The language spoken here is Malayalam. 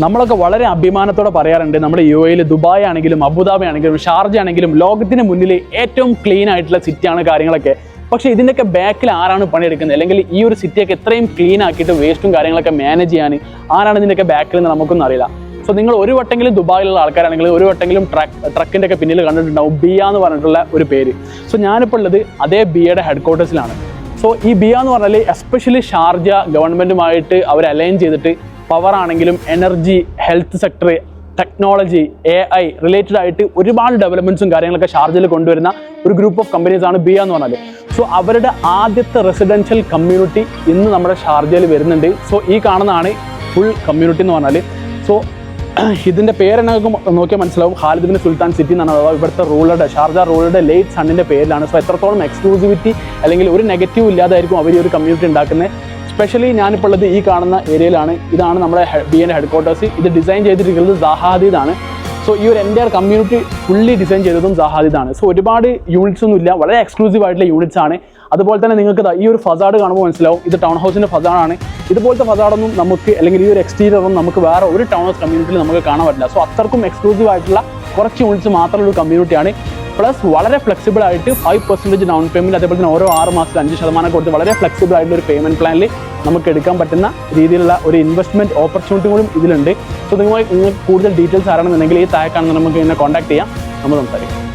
നമ്മളൊക്കെ വളരെ അഭിമാനത്തോടെ പറയാറുണ്ട് നമ്മുടെ UAE ദുബായ് ആണെങ്കിലും അബുദാബി ആണെങ്കിലും ഷാർജ ആണെങ്കിലും ലോകത്തിന് മുന്നിൽ ഏറ്റവും ക്ലീൻ ആയിട്ടുള്ള സിറ്റിയാണ് കാര്യങ്ങളൊക്കെ. പക്ഷേ ഇതിൻ്റെയൊക്കെ ബാക്കിൽ ആരാണ് പണിയെടുക്കുന്നത്, അല്ലെങ്കിൽ ഈ ഒരു സിറ്റിയൊക്കെ എത്രയും ക്ലീൻ ആക്കിയിട്ട് വേസ്റ്റും കാര്യങ്ങളൊക്കെ മാനേജ് ചെയ്യാൻ ആരാണ് ഇതിൻ്റെയൊക്കെ ബാക്കിൽ നിന്ന് നമുക്കൊന്നും അറിയില്ല. സോ നിങ്ങൾ ഒരു വട്ടെങ്കിലും ദുബായിലുള്ള ആൾക്കാരാണെങ്കിൽ ഒരു വട്ടെങ്കിലും ട്രക്കിൻ്റെ ഒക്കെ പിന്നിൽ കണ്ടിട്ടുണ്ടാവും ബിയ എന്ന് പറഞ്ഞിട്ടുള്ള ഒരു പേര്. സോ ഞാനിപ്പോൾ ഉള്ളത് അതേ ബിയയുടെ ഹെഡ് ക്വാർട്ടേഴ്സിലാണ്. സോ ഈ ബിയ എന്ന് പറഞ്ഞാൽ എസ്പെഷ്യലി ഷാർജ ഗവൺമെൻറ്റുമായിട്ട് അവർ അലൈൻ ചെയ്തിട്ട് പവർ ആണെങ്കിലും energy, health sector, technology, AI related ആയിട്ട് ഒരുപാട് ഡെവലപ്മെൻറ്റ്സും കാര്യങ്ങളൊക്കെ ഷാർജയിൽ കൊണ്ടുവരുന്ന ഒരു ഗ്രൂപ്പ് ഓഫ് കമ്പനീസാണ് ബിയ എന്ന് പറഞ്ഞാൽ. സോ അവരുടെ ആദ്യത്തെ റെസിഡൻഷ്യൽ കമ്മ്യൂണിറ്റി ഇന്ന് നമ്മുടെ ഷാർജയിൽ വരുന്നുണ്ട്. സോ ഈ കാണുന്നതാണ് ഫുൾ കമ്മ്യൂണിറ്റി എന്ന് പറഞ്ഞാൽ. സോ ഇതിൻ്റെ പേരെന്നൊക്കെ നോക്കിയാൽ മനസ്സിലാവും, ഖാലിദ് ബിൻ സുൽത്താൻ സിറ്റി എന്നാണ്. അഥവാ ഇവിടുത്തെ റൂളറുടെ, ഷാർജ റൂളറുടെ ലേറ്റ് സണ്ണിൻ്റെ പേരിലാണ്. സോ എത്രത്തോളം എക്സ്ക്ലൂസിവിറ്റി അല്ലെങ്കിൽ ഒരു നെഗറ്റീവ് ഇല്ലാതായിരിക്കും അവർ ഈ ഒരു കമ്മ്യൂണിറ്റി ഉണ്ടാക്കുന്നത്. സ്പെഷ്യലി ഞാനിപ്പോൾ ഉള്ളത് ഈ കാണുന്ന ഏരിയയിലാണ്. ഇതാണ് നമ്മുടെ ബിയുടെ ഹെഡ് ക്വാർട്ടേഴ്സ്. ഇത് ഡിസൈൻ ചെയ്തിരിക്കുന്നത് സാഹാ ഹദീദാണ്. സോ ഈ ഒരു എൻ്റയർ കമ്മ്യൂണിറ്റി ഫുള്ളി ഡിസൈൻ ചെയ്തതും സാഹാ ഹദീദാണ്. സോ ഒരുപാട് യൂണിറ്റ്സ് ഒന്നും ഇല്ല, വളരെ എക്സ്ക്ലൂസീവ് ആയിട്ടുള്ള യൂണിറ്റ്സ് ആണ്. അതുപോലെ തന്നെ നിങ്ങൾക്ക് ഈ ഒരു ഫസാഡ് കാണുമ്പോൾ മനസ്സിലാവും ഇത് ടൗൺ ഹൗസിൻ്റെ ഫസാഡാണ്. ഇതുപോലത്തെ ഫസാഡൊന്നും നമുക്ക്, അല്ലെങ്കിൽ ഈ ഒരു എക്സ്റ്റീരിയറും നമുക്ക് വേറെ ഒരു ടൗൺ ഹൗസ് കമ്മ്യൂണിറ്റിയിൽ നമുക്ക് കാണാൻ പറ്റില്ല. സോ അത്രക്കും എക്സ്ക്ലൂസീവ് ആയിട്ടുള്ള കുറച്ച് യൂണിറ്റ്സ് മാത്രമുള്ള ഒരു കമ്മ്യൂണിറ്റിയാണ്. പ്ലസ് വളരെ ഫ്ലെക്സിബിൾ ആയിട്ട് 5% ഡൗൺ പേയ്മെൻറ്റ്, അതേപോലെ തന്നെ ഓരോ 6 മാസത്തിൽ 5% കൊടുത്ത് വളരെ ഫ്ലെക്സിബിൾ ആയിട്ടുള്ള ഒരു പേയ്മെൻറ്റ് പ്ലാനിൽ നമുക്ക് എടുക്കാൻ പറ്റുന്ന രീതിയിലുള്ള ഒരു ഇൻവെസ്റ്റ്മെൻറ്റ് ഓപ്പർച്യൂണിറ്റി കൂടി ഇതിലുണ്ട്. സോ നിങ്ങൾക്ക് കൂടുതൽ ഡീറ്റെയിൽസ് അറിയണമെന്നുണ്ടെങ്കിൽ ഈ താഴെ കാണുന്ന നമുക്ക് ഇങ്ങനെ കോൺടാക്ട് ചെയ്യാം, നമ്മൾ സംസാരിക്കാം.